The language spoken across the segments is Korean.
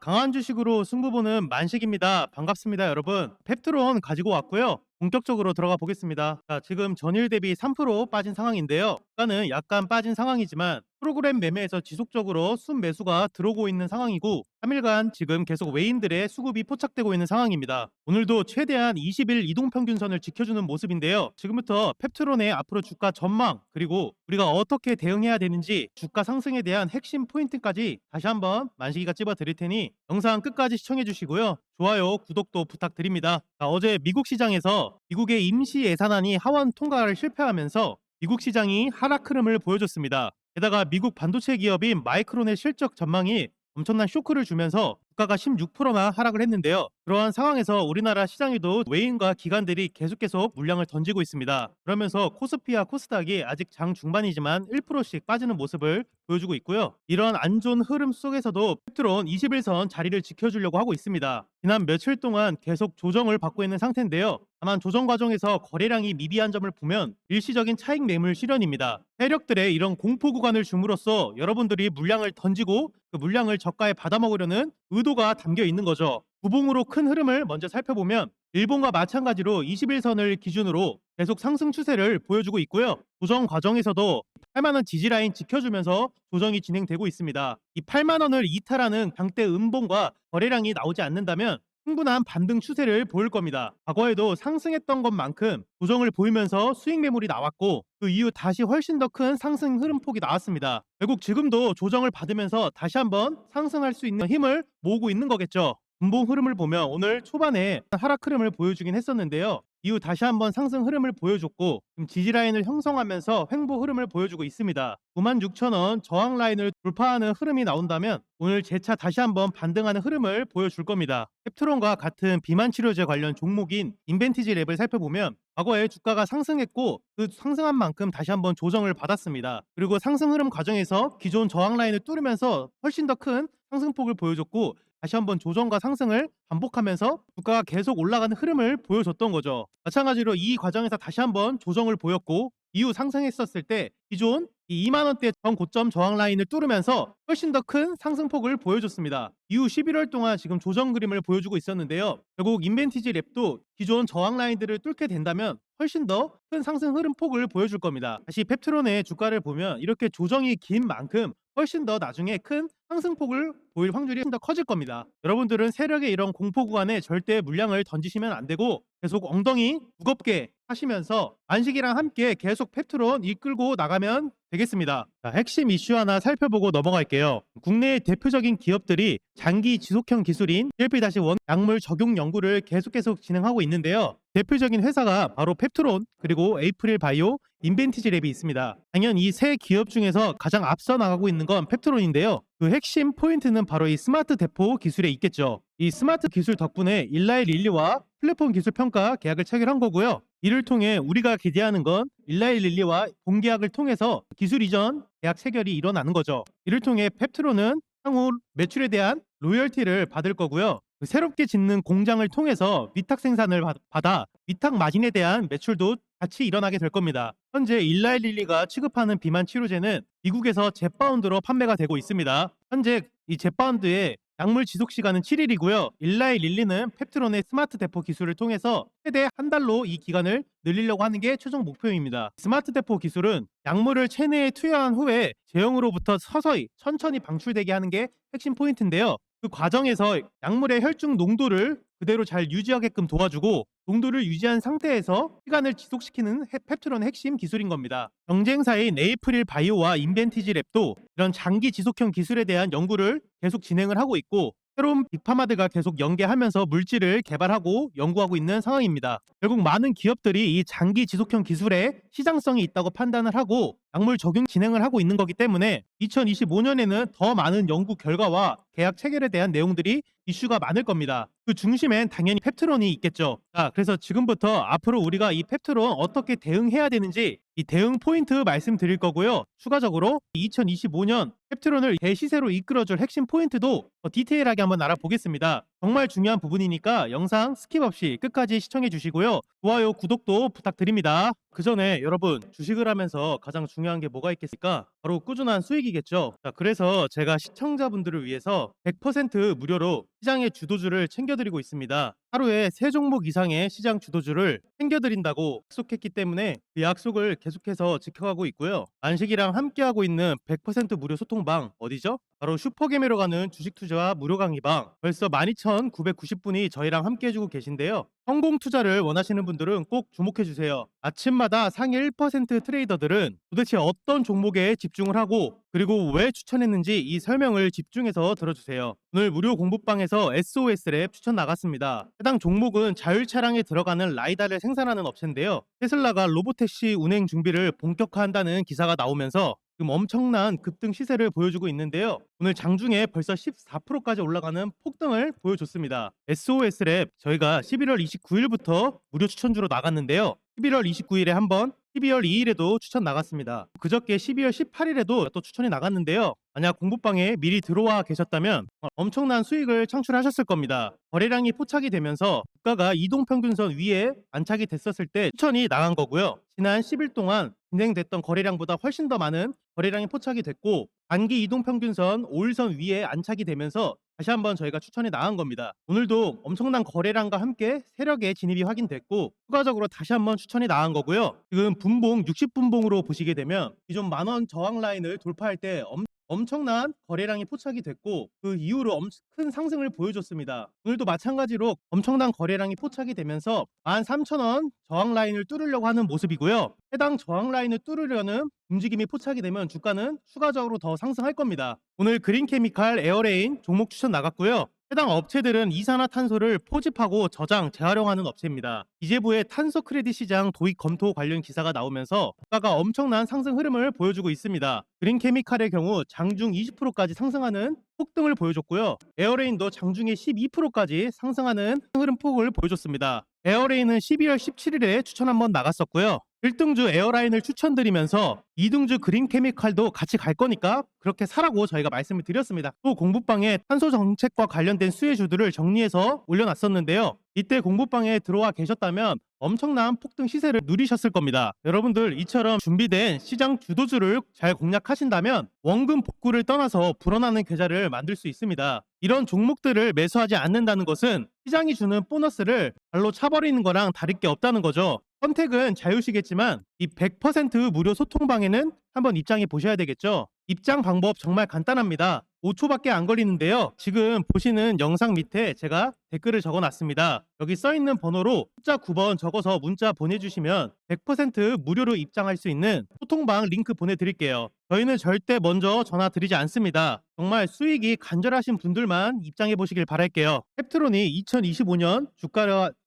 강한 주식으로 승부 보는 만식입니다. 반갑습니다, 여러분. 펩트론 가지고 왔고요. 본격적으로 들어가 보겠습니다. 자, 지금 전일 대비 3% 빠진 상황인데요. 주가는 약간 빠진 상황이지만 프로그램 매매에서 지속적으로 순매수가 들어오고 있는 상황이고 3일간 지금 계속 외인들의 수급이 포착되고 있는 상황입니다. 오늘도 최대한 20일 이동평균선을 지켜주는 모습인데요. 지금부터 펩트론의 앞으로 주가 전망 그리고 우리가 어떻게 대응해야 되는지 주가 상승에 대한 핵심 포인트까지 다시 한번 만식이가 찝어 드릴 테니 영상 끝까지 시청해 주시고요. 좋아요, 구독도 부탁드립니다. 자, 어제 미국 시장에서 미국의 임시 예산안이 하원 통과를 실패하면서 미국 시장이 하락 흐름을 보여줬습니다. 게다가 미국 반도체 기업인 마이크론의 실적 전망이 엄청난 쇼크를 주면서 주가가 16%나 하락을 했는데요. 그러한 상황에서 우리나라 시장에도 외인과 기관들이 계속 물량을 던지고 있습니다. 그러면서 코스피와 코스닥이 아직 장 중반이지만 1%씩 빠지는 모습을 보여주고 있고요. 이런 안 좋은 흐름 속에서도 펩트론 21선 자리를 지켜주려고 하고 있습니다. 지난 며칠 동안 계속 조정을 받고 있는 상태인데요. 다만 조정 과정에서 거래량이 미비한 점을 보면 일시적인 차익 매물 실현입니다. 세력들의 이런 공포 구간을 줌으로써 여러분들이 물량을 던지고 그 물량을 저가에 받아먹으려는 의도가 담겨 있는 거죠. 구봉으로 큰 흐름을 먼저 살펴보면 일본과 마찬가지로 21선을 기준으로 계속 상승 추세를 보여주고 있고요. 조정 과정에서도 8만원 지지라인 지켜주면서 조정이 진행되고 있습니다. 이 8만원을 이탈하는 강대 음봉과 거래량이 나오지 않는다면 충분한 반등 추세를 보일 겁니다. 과거에도 상승했던 것만큼 조정을 보이면서 수익 매물이 나왔고 그 이후 다시 훨씬 더 큰 상승 흐름폭이 나왔습니다. 결국 지금도 조정을 받으면서 다시 한번 상승할 수 있는 힘을 모으고 있는 거겠죠. 분봉 흐름을 보면 오늘 초반에 하락 흐름을 보여주긴 했었는데요. 이후 다시 한번 상승 흐름을 보여줬고 지금 지지 라인을 형성하면서 횡보 흐름을 보여주고 있습니다. 96,000원 저항 라인을 돌파하는 흐름이 나온다면 오늘 재차 다시 한번 반등하는 흐름을 보여줄 겁니다. 펩트론과 같은 비만 치료제 관련 종목인 인벤티지 랩을 살펴보면 과거에 주가가 상승했고 그 상승한 만큼 다시 한번 조정을 받았습니다. 그리고 상승 흐름 과정에서 기존 저항 라인을 뚫으면서 훨씬 더 큰 상승폭을 보여줬고 다시 한번 조정과 상승을 반복하면서 주가가 계속 올라가는 흐름을 보여줬던 거죠. 마찬가지로 이 과정에서 다시 한번 조정을 보였고 이후 상승했었을 때 기존 이 2만원대 전 고점 저항 라인을 뚫으면서 훨씬 더 큰 상승폭을 보여줬습니다. 이후 11월 동안 지금 조정 그림을 보여주고 있었는데요. 결국 인벤티지 랩도 기존 저항 라인들을 뚫게 된다면 훨씬 더 큰 상승 흐름폭을 보여줄 겁니다. 다시 펩트론의 주가를 보면 이렇게 조정이 긴 만큼 훨씬 더 나중에 큰 상승폭을 보일 확률이 훨씬 더 커질 겁니다. 여러분들은 세력의 이런 공포 구간에 절대 물량을 던지시면 안 되고 계속 엉덩이 무겁게 하시면서 안식이랑 함께 계속 펩트론 이끌고 나가면 되겠습니다. 자, 핵심 이슈 하나 살펴보고 넘어갈게요. 국내의 대표적인 기업들이 장기 지속형 기술인 GLP-1 약물 적용 연구를 계속 진행하고 있는데요. 대표적인 회사가 바로 펩트론 그리고 에이프릴 바이오, 인벤티지 랩이 있습니다. 당연 이 세 기업 중에서 가장 앞서 나가고 있는 건 펩트론인데요. 그 핵심 포인트는 바로 이 스마트 대포 기술에 있겠죠. 이 스마트 기술 덕분에 일라이 릴리와 플랫폼 기술 평가 계약을 체결한 거고요. 이를 통해 우리가 기대하는 건 일라이 릴리와 본계약을 통해서 기술 이전 계약 체결이 일어나는 거죠. 이를 통해 펩트론은 향후 매출에 대한 로열티를 받을 거고요. 새롭게 짓는 공장을 통해서 위탁 생산을 받아 위탁 마진에 대한 매출도 같이 일어나게 될 겁니다. 현재 일라이 릴리가 취급하는 비만 치료제는 미국에서 젯바운드로 판매가 되고 있습니다. 현재 이 젯바운드의 약물 지속 시간은 7일이고요. 일라이 릴리는 펩트론의 스마트 대포 기술을 통해서 최대 한 달로 이 기간을 늘리려고 하는 게 최종 목표입니다. 스마트 대포 기술은 약물을 체내에 투여한 후에 제형으로부터 서서히 천천히 방출되게 하는 게 핵심 포인트인데요. 그 과정에서 약물의 혈중 농도를 그대로 잘 유지하게끔 도와주고 농도를 유지한 상태에서 시간을 지속시키는 펩트론의 핵심 기술인 겁니다. 경쟁사인 에이프릴 바이오와 인벤티지 랩도 이런 장기 지속형 기술에 대한 연구를 계속 진행을 하고 있고 새로운 빅파마들과 계속 연계하면서 물질을 개발하고 연구하고 있는 상황입니다. 결국 많은 기업들이 이 장기 지속형 기술에 시장성이 있다고 판단을 하고 약물 적용 진행을 하고 있는 거기 때문에 2025년에는 더 많은 연구 결과와 계약 체결에 대한 내용들이 이슈가 많을 겁니다. 그 중심엔 당연히 펩트론이 있겠죠. 자, 그래서 지금부터 앞으로 우리가 이 펩트론 어떻게 대응해야 되는지 이 대응 포인트 말씀드릴 거고요. 추가적으로 2025년 펩트론을 대시세로 이끌어줄 핵심 포인트도 더 디테일하게 한번 알아보겠습니다. 정말 중요한 부분이니까 영상 스킵 없이 끝까지 시청해 주시고요. 좋아요, 구독도 부탁드립니다. 그 전에 여러분, 주식을 하면서 가장 중요한 게 뭐가 있겠습니까? 바로 꾸준한 수익이겠죠. 자, 그래서 제가 시청자분들을 위해서 100% 무료로 시장의 주도주를 챙겨드리고 있습니다. 하루에 3종목 이상의 시장 주도주를 챙겨드린다고 약속했기 때문에 그 약속을 계속해서 지켜가고 있고요. 만식이랑 함께하고 있는 100% 무료 소통방 어디죠? 바로 슈퍼게임으로 가는 주식 투자와 무료 강의방. 벌써 12,990분이 저희랑 함께해주고 계신데요. 성공 투자를 원하시는 분들은 꼭 주목해주세요. 아침마다 상위 1% 트레이더들은 도대체 어떤 종목에 집중을 하고 그리고 왜 추천했는지 이 설명을 집중해서 들어주세요. 오늘 무료 공부방에서 SOS 랩 추천 나갔습니다. 해당 종목은 자율차량에 들어가는 라이다를 생산하는 업체인데요. 테슬라가 로보택시 운행 준비를 본격화한다는 기사가 나오면서 지금 엄청난 급등 시세를 보여주고 있는데요. 오늘 장중에 벌써 14%까지 올라가는 폭등을 보여줬습니다. SOS 랩 저희가 11월 29일부터 무료 추천주로 나갔는데요. 11월 29일에 한번 12월 2일에도 추천 나갔습니다. 그저께 12월 18일에도 또 추천이 나갔는데요. 만약 공부방에 미리 들어와 계셨다면 엄청난 수익을 창출하셨을 겁니다. 거래량이 포착이 되면서 주가가 이동평균선 위에 안착이 됐었을 때 추천이 나간 거고요. 지난 10일 동안 진행됐던 거래량보다 훨씬 더 많은 거래량이 포착이 됐고 단기 이동평균선 5일선 위에 안착이 되면서 다시 한번 저희가 추천이 나간 겁니다. 오늘도 엄청난 거래량과 함께 세력의 진입이 확인됐고 추가적으로 다시 한번 추천이 나간 거고요. 지금 분봉 60분봉으로 보시게 되면 기존 만원 저항 라인을 돌파할 때 엄청난 거래량이 포착이 됐고 그 이후로 큰 상승을 보여줬습니다. 오늘도 마찬가지로 엄청난 거래량이 포착이 되면서 13,000원 저항 라인을 뚫으려고 하는 모습이고요. 해당 저항 라인을 뚫으려는 움직임이 포착이 되면 주가는 추가적으로 더 상승할 겁니다. 오늘 그린케미칼, 에어레인 종목 추천 나갔고요. 해당 업체들은 이산화탄소를 포집하고 저장, 재활용하는 업체입니다. 기재부의 탄소 크레딧 시장 도입 검토 관련 기사가 나오면서 주가가 엄청난 상승 흐름을 보여주고 있습니다. 그린케미칼의 경우 장중 20%까지 상승하는 폭등을 보여줬고요. 에어레인도 장중에 12%까지 상승하는 흐름폭을 보여줬습니다. 에어레인은 12월 17일에 추천 한번 나갔었고요. 1등주 에어라인을 추천드리면서 2등주 그린케미칼도 같이 갈 거니까 그렇게 사라고 저희가 말씀을 드렸습니다. 또 공부방에 탄소 정책과 관련된 수혜주들을 정리해서 올려놨었는데요. 이때 공부방에 들어와 계셨다면 엄청난 폭등 시세를 누리셨을 겁니다. 여러분들 이처럼 준비된 시장 주도주를 잘 공략하신다면 원금 복구를 떠나서 불어나는 계좌를 만들 수 있습니다. 이런 종목들을 매수하지 않는다는 것은 시장이 주는 보너스를 발로 차버리는 거랑 다를 게 없다는 거죠. 선택은 자유시겠지만 이 100% 무료 소통방에는 한번 입장해 보셔야 되겠죠. 입장 방법 정말 간단합니다. 5초밖에 안 걸리는데요. 지금 보시는 영상 밑에 제가 댓글을 적어놨습니다. 여기 써있는 번호로 숫자 9번 적어서 문자 보내주시면 100% 무료로 입장할 수 있는 소통방 링크 보내드릴게요. 저희는 절대 먼저 전화 드리지 않습니다. 정말 수익이 간절하신 분들만 입장해 보시길 바랄게요. 펩트론이 2025년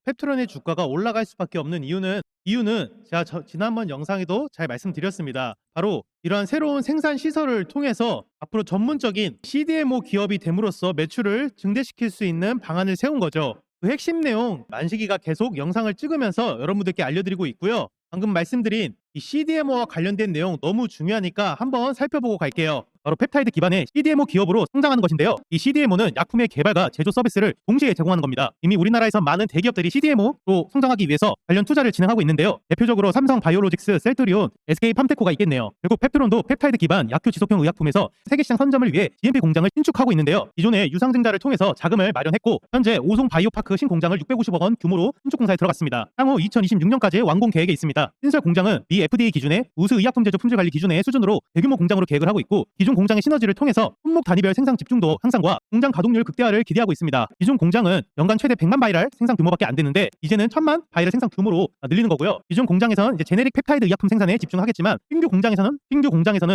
펩트론의 주가가 올라갈 수밖에 없는 이유는 제가 지난번 영상에도 잘 말씀드렸습니다. 바로 이러한 새로운 생산 시설을 통해서 앞으로 전문적인 CDMO 기업이 됨으로써 매출을 증대시킬 수 있는 방안을 세운 거죠. 그 핵심 내용 만식이가 계속 영상을 찍으면서 여러분들께 알려드리고 있고요. 방금 말씀드린 이 CDMO와 관련된 내용 너무 중요하니까 한번 살펴보고 갈게요. 바로 펩타이드 기반의 CDMO 기업으로 성장하는 것인데요. 이 CDMO는 약품의 개발과 제조 서비스를 동시에 제공하는 겁니다. 이미 우리나라에서 많은 대기업들이 CDMO로 성장하기 위해서 관련 투자를 진행하고 있는데요. 대표적으로 삼성 바이오로직스, 셀트리온, SK 팜테코가 있겠네요. 그리고 펩트론도 펩타이드 기반 약효 지속형 의약품에서 세계시장 선점을 위해 GMP 공장을 신축하고 있는데요. 기존에 유상증자를 통해서 자금을 마련했고 현재 오송 바이오파크 신공장을 650억 원 규모로 신축 공사에 들어갔습니다. 향후 2026년까지 완공 계획에 있습니다. 신설 공장은 미 FDA 기준의 우수 의약품 제조 품질 관리 기준의 수준으로 대규모 공장으로 계획을 하고 있고 기존 공장의 시너지를 통해서 품목 단위별 생산 집중도 향상과 공장 가동률 극대화를 기대하고 있습니다. 기존 공장은 연간 최대 100만 바이럴 생산 규모밖에 안 되는데 이제는 1000만 바이럴 생산 규모로 늘리는 거고요. 기존 공장에서는 이제 제네릭 펩타이드 의약품 생산에 집중하겠지만 신규 공장에서는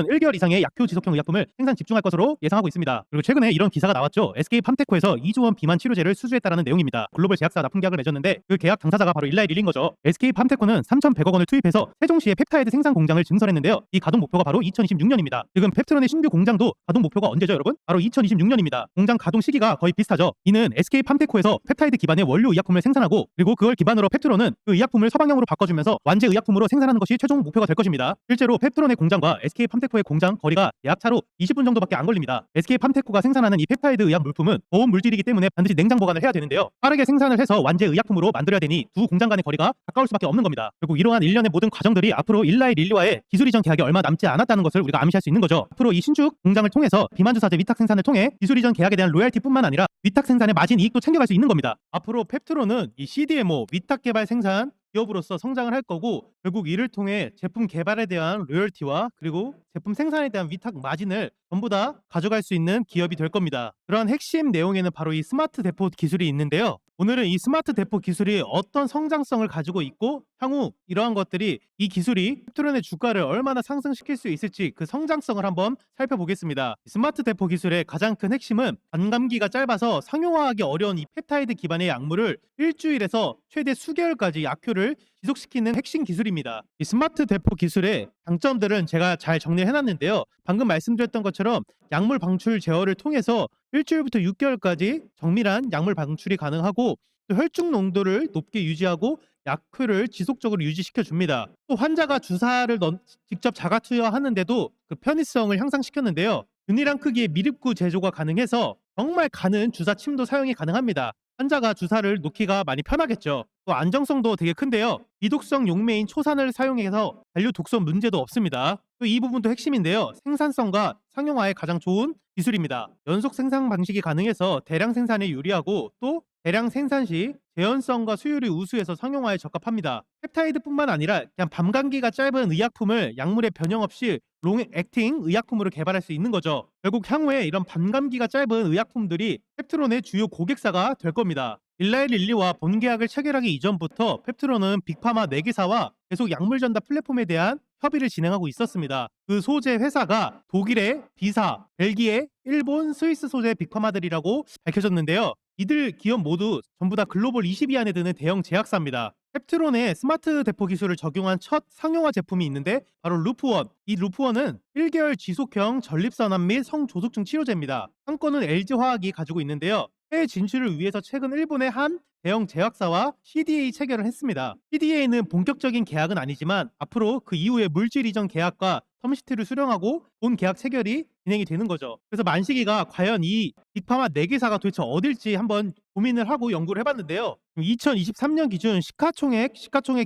1개월 이상의 약효 지속형 의약품을 생산 집중할 것으로 예상하고 있습니다. 그리고 최근에 이런 기사가 나왔죠. SK 팜테코에서 2조 원 비만 치료제를 수주했다라는 내용입니다. 글로벌 제약사 납품 계약을 맺었는데 그 계약 당사자가 바로 일라이릴인 거죠. SK 팜테코는 3,100억 원을 투입해서 세종시에 펩타이드 생산 공장을 증설했는데요. 이 가동 목표가 바로 2026년입니다. 지금 펩트론의 신규 신규 공장도 가동 목표가 언제죠, 여러분? 바로 2026년입니다. 공장 가동 시기가 거의 비슷하죠. 이는 SK 팜테코에서 펩타이드 기반의 원료 의약품을 생산하고 그리고 그걸 기반으로 펩트론은 그 의약품을 서방형으로 바꿔주면서 완제 의약품으로 생산하는 것이 최종 목표가 될 것입니다. 실제로 펩트론의 공장과 SK 팜테코의 공장 거리가 약 차로 20분 정도밖에 안 걸립니다. SK 팜테코가 생산하는 이 펩타이드 의약 물품은 보온 물질이기 때문에 반드시 냉장 보관을 해야 되는데요. 빠르게 생산을 해서 완제 의약품으로 만들어야 되니 두 공장 간의 거리가 가까울 수밖에 없는 겁니다. 결국 이러한 일련의 모든 과정들이 앞으로 일라이 릴리와의 기술 이전 계약이 얼마 남지 않았다는 것을 우리가 암시할 수 있는 거죠. 앞으로 이 신축 공장을 통해서 비만주사제 위탁 생산을 통해 기술 이전 계약에 대한 로열티뿐만 아니라 위탁 생산의 마진 이익도 챙겨갈 수 있는 겁니다. 앞으로 펩트론은 이 CDMO 위탁 개발 생산 기업으로서 성장을 할 거고 결국 이를 통해 제품 개발에 대한 로열티와 그리고 제품 생산에 대한 위탁 마진을 전부 다 가져갈 수 있는 기업이 될 겁니다. 그러한 핵심 내용에는 바로 이 스마트 대포 기술이 있는데요. 오늘은 이 스마트 대포 기술이 어떤 성장성을 가지고 있고 향후 이러한 것들이 이 기술이 펩트론의 주가를 얼마나 상승시킬 수 있을지 그 성장성을 한번 살펴보겠습니다. 스마트 대포 기술의 가장 큰 핵심은 반감기가 짧아서 상용화하기 어려운 이 펩타이드 기반의 약물을 일주일에서 최대 수개월까지 약효를 지속시키는 핵심 기술입니다. 이 스마트 대포 기술의 장점들은 제가 잘 정리해놨는데요. 방금 말씀드렸던 것처럼 약물 방출 제어를 통해서 일주일부터 6개월까지 정밀한 약물 방출이 가능하고 또 혈중 농도를 높게 유지하고 약효를 지속적으로 유지시켜 줍니다. 또 환자가 주사를 직접 자가 투여하는데도 그 편의성을 향상시켰는데요. 균일한 크기의 미립구 제조가 가능해서 정말 가는 주사 침도 사용이 가능합니다. 환자가 주사를 놓기가 많이 편하겠죠. 또 안정성도 되게 큰데요. 비독성 용매인 초산을 사용해서 잔류 독성 문제도 없습니다. 또 이 부분도 핵심인데요. 생산성과 상용화에 가장 좋은 기술입니다. 연속 생산 방식이 가능해서 대량 생산에 유리하고 또 대량 생산 시 재현성과 수율이 우수해서 상용화에 적합합니다. 펩타이드뿐만 아니라 그냥 밤감기가 짧은 의약품을 약물의 변형 없이 롱 액팅 의약품으로 개발할 수 있는 거죠. 결국 향후에 이런 밤감기가 짧은 의약품들이 펩트론의 주요 고객사가 될 겁니다. 일라이 릴리와 본 계약을 체결하기 이전부터 펩트론은 빅파마 4개사와 계속 약물 전달 플랫폼에 대한 협의를 진행하고 있었습니다. 그 소재 회사가 독일의 B사, 벨기에, 일본, 스위스 소재 빅파마들이라고 밝혀졌는데요. 이들 기업 모두 전부 다 글로벌 20위 안에 드는 대형 제약사입니다. 펩트론의 스마트 대포 기술을 적용한 첫 상용화 제품이 있는데 바로 루프원. 이 루프원은 1개월 지속형 전립선암 및 성조숙증 치료제입니다. 한 건은 LG화학이 가지고 있는데요. 해외 진출을 위해서 최근 일본의 한 대형 제약사와 CDA 체결을 했습니다. CDA는 본격적인 계약은 아니지만 앞으로 그 이후에 물질 이전 계약과 텀시트를 수령하고 본 계약 체결이 진행이 되는 거죠. 그래서 만식이가 과연 이 빅파마 4개사가 도대체 어딜지 한번 고민을 하고 연구를 해봤는데요. 2023년 기준 시가총액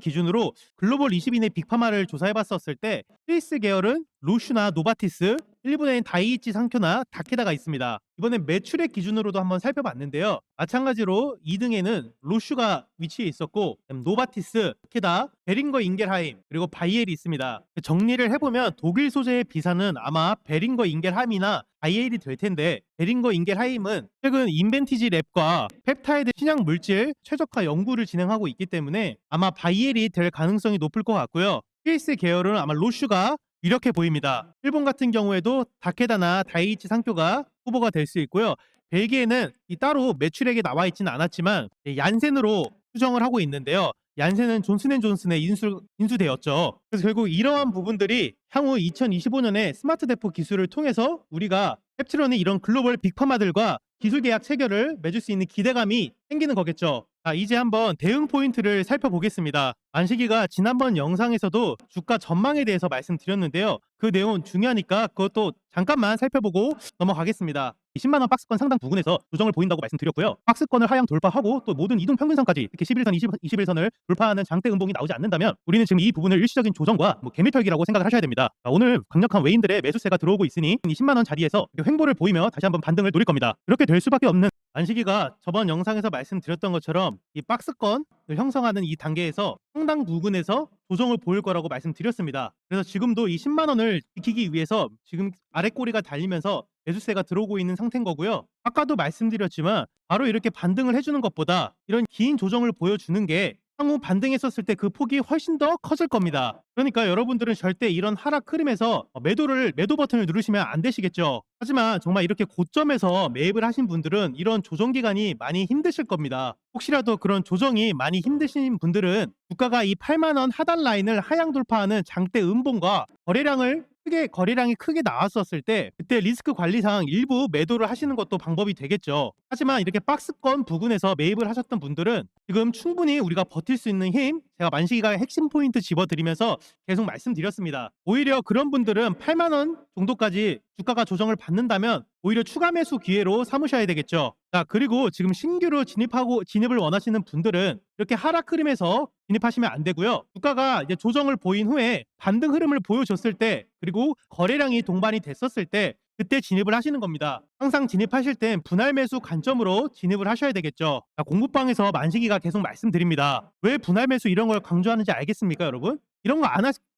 기준으로 글로벌 20인의 빅파마를 조사해봤었을 때 스위스 계열은 로슈나 노바티스, 일본에는 다이이치 상쿄나 다케다가 있습니다. 이번엔 매출액 기준으로도 한번 살펴봤는데요. 마찬가지로 2등에는 로슈가 위치해 있었고 노바티스, 다케다, 베링거 인겔하임 그리고 바이엘이 있습니다. 정리를 해보면 독일 소재의 비사는 아마 베링거 인겔하임이나 바이엘이 될 텐데 베링거 인겔하임은 최근 인벤티지 랩과 펩타이드 신약 물질 최적화 연구를 진행하고 있기 때문에 아마 바이엘이 될 가능성이 높을 것 같고요. 스위스 계열은 아마 로슈가 유력해 보입니다. 일본 같은 경우에도 다케다나 다이이치 상쿄가 후보가 될 수 있고요. 벨기에는 따로 매출액에 나와 있지는 않았지만 얀센으로 추정을 하고 있는데요. 얀센은 존슨앤존슨에 인수되었죠. 그래서 결국 이러한 부분들이 향후 2025년에 스마트 대포 기술을 통해서 우리가 펩트론이 이런 글로벌 빅파마들과 기술 계약 체결을 맺을 수 있는 기대감이 생기는 거겠죠. 이제 한번 대응 포인트를 살펴보겠습니다. 만식이가 지난번 영상에서도 주가 전망에 대해서 말씀드렸는데요. 그 내용 중요하니까 그것도 잠깐만 살펴보고 넘어가겠습니다. 10만원 박스권 상당 부근에서 조정을 보인다고 말씀드렸고요. 박스권을 하향 돌파하고 또 모든 이동 평균선까지 이렇게 11선, 21선을 돌파하는 장대 음봉이 나오지 않는다면 우리는 지금 이 부분을 일시적인 조정과 개미털기라고 생각을 하셔야 됩니다. 오늘 강력한 외인들의 매수세가 들어오고 있으니 이 10만원 자리에서 횡보를 보이며 다시 한번 반등을 노릴 겁니다. 그렇게 될 수밖에 없는 만식이가 저번 영상에서 말씀드렸던 것처럼 이 박스권을 형성하는 이 단계에서 상당 부근에서 조정을 보일 거라고 말씀드렸습니다. 그래서 지금도 이 10만원을 지키기 위해서 지금 아래 꼬리가 달리면서 매수세가 들어오고 있는 상태인 거고요. 아까도 말씀드렸지만 바로 이렇게 반등을 해주는 것보다 이런 긴 조정을 보여주는 게 향후 반등했었을 때 그 폭이 훨씬 더 커질 겁니다. 그러니까 여러분들은 절대 이런 하락 흐름에서 매도 버튼을 누르시면 안 되시겠죠. 하지만 정말 이렇게 고점에서 매입을 하신 분들은 이런 조정 기간이 많이 힘드실 겁니다. 혹시라도 그런 조정이 많이 힘드신 분들은 주가가 이 8만원 하단 라인을 하향 돌파하는 장대 음봉과 거래량을 크게 거래량이 크게 나왔었을 때 그때 리스크 관리상 일부 매도를 하시는 것도 방법이 되겠죠. 하지만 이렇게 박스권 부근에서 매입을 하셨던 분들은 지금 충분히 우리가 버틸 수 있는 힘, 제가 만식이가 핵심 포인트 집어드리면서 계속 말씀드렸습니다. 오히려 그런 분들은 8만 원 정도까지 주가가 조정을 받는다면 오히려 추가 매수 기회로 삼으셔야 되겠죠. 자, 그리고 지금 신규로 진입을 원하시는 분들은 이렇게 하락 흐름에서 진입하시면 안 되고요. 주가가 이제 조정을 보인 후에 반등 흐름을 보여줬을 때, 그리고 거래량이 동반이 됐었을 때 그때 진입을 하시는 겁니다. 항상 진입하실 땐 분할 매수 관점으로 진입을 하셔야 되겠죠. 자, 공부방에서 만식이가 계속 말씀드립니다. 왜 분할 매수 이런 걸 강조하는지 알겠습니까, 여러분? 이런 거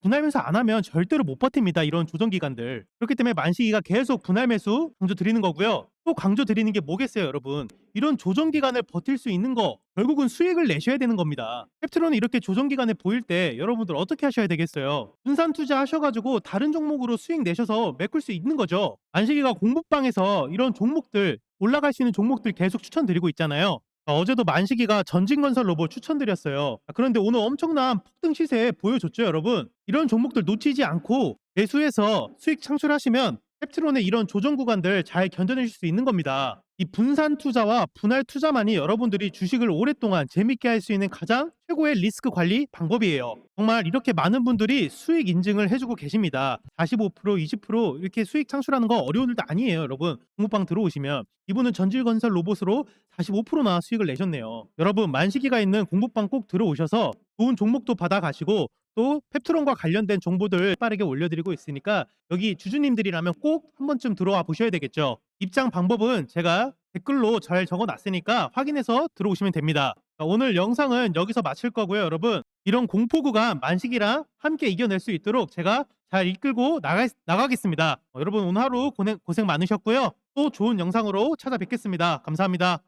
분할 매수 안 하면 절대로 못 버팁니다. 이런 조정 기간들. 그렇기 때문에 만식이가 계속 분할 매수 강조 드리는 거고요. 또 강조 드리는 게 뭐겠어요, 여러분? 이런 조정 기간을 버틸 수 있는 거 결국은 수익을 내셔야 되는 겁니다. 캡트론이 이렇게 조정 기간에 보일 때 여러분들 어떻게 하셔야 되겠어요? 분산 투자 하셔가지고 다른 종목으로 수익 내셔서 메꿀 수 있는 거죠. 안식이가 공부방에서 이런 종목들 올라갈 수 있는 종목들 계속 추천드리고 있잖아요. 어제도 만식이가 전진건설 로봇 추천드렸어요. 그런데 오늘 엄청난 폭등 시세 보여줬죠, 여러분? 이런 종목들 놓치지 않고 매수해서 수익 창출하시면 캡트론의 이런 조정 구간들 잘 견뎌내실 수 있는 겁니다. 이 분산 투자와 분할 투자만이 여러분들이 주식을 오랫동안 재밌게 할 수 있는 가장 최고의 리스크 관리 방법이에요. 정말 이렇게 많은 분들이 수익 인증을 해주고 계십니다. 45%, 20% 이렇게 수익 창출하는 거 어려운 일도 아니에요, 여러분. 공부방 들어오시면 이분은 전질건설 로봇으로 45%나 수익을 내셨네요. 여러분, 만시기가 있는 공부방 꼭 들어오셔서 좋은 종목도 받아가시고 또 펩트론과 관련된 정보들 빠르게 올려드리고 있으니까 여기 주주님들이라면 꼭 한 번쯤 들어와 보셔야 되겠죠. 입장 방법은 제가 댓글로 잘 적어놨으니까 확인해서 들어오시면 됩니다. 자, 오늘 영상은 여기서 마칠 거고요, 여러분. 이런 공포 구간 만식이랑 함께 이겨낼 수 있도록 제가 잘 이끌고 나가겠습니다. 여러분 오늘 하루 고생 많으셨고요. 또 좋은 영상으로 찾아뵙겠습니다. 감사합니다.